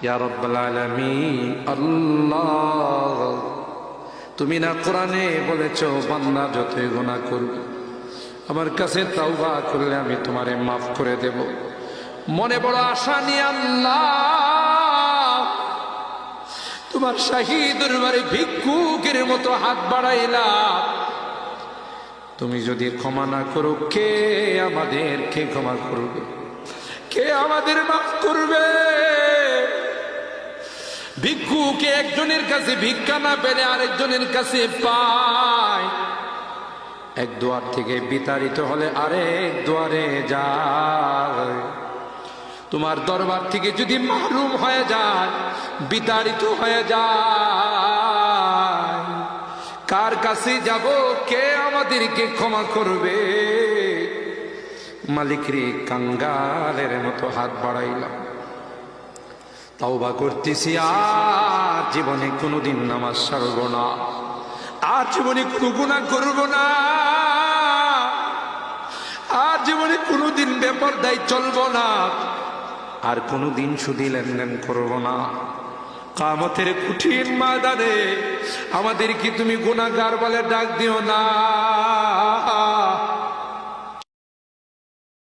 ইয়া রাব্বাল আলামিন। আল্লাহ, তুমি না কোরআনে বলেছো বান্দা যতই গুনাহ করবে আমার কাছে তাওবা করলে আমি তোমারে মাফ করে দেব। মনে বড় আশা নিয়ে আল্লাহ তোমার শাহী দরবারে ভিক্ষুকের মতো হাত বাড়াইলাম। তুমি যদি ক্ষমা না করো, কে আমাদেরকে ক্ষমা করবে? কে আমাদের মাফ করবে? ভিক্ষুকে একজনের কাছে ভিক্ষা না পেলে আরেকজনের কাছে পায়। এক দুয়ার থেকে বিতাড়িত হলে আরেক দুয়ারে যায়। তোমার দরবার থেকে যদি মাহরুম হয়ে যায়, বিতাড়িত হয়ে যায়, কার কাছে যাব? কে আমাদেরকে ক্ষমা করবে? মালিক রে, কাঙ্গালের মতো হাত বাড়াইলাম, তাওবা করতেছি, আর জীবনে কোনোদিন নামাজ ছাড়ব না, আর জীবনে কোনো গুনাহ করব না, আর জীবনে কোনোদিন বেপরদায় চলব না, আর কোনোদিন সুদী লেনদেন করব না। কিয়ামতের কঠিন ময়দানে আমাদেরকে তুমি গুনাহগার বলে ডাক দিও না।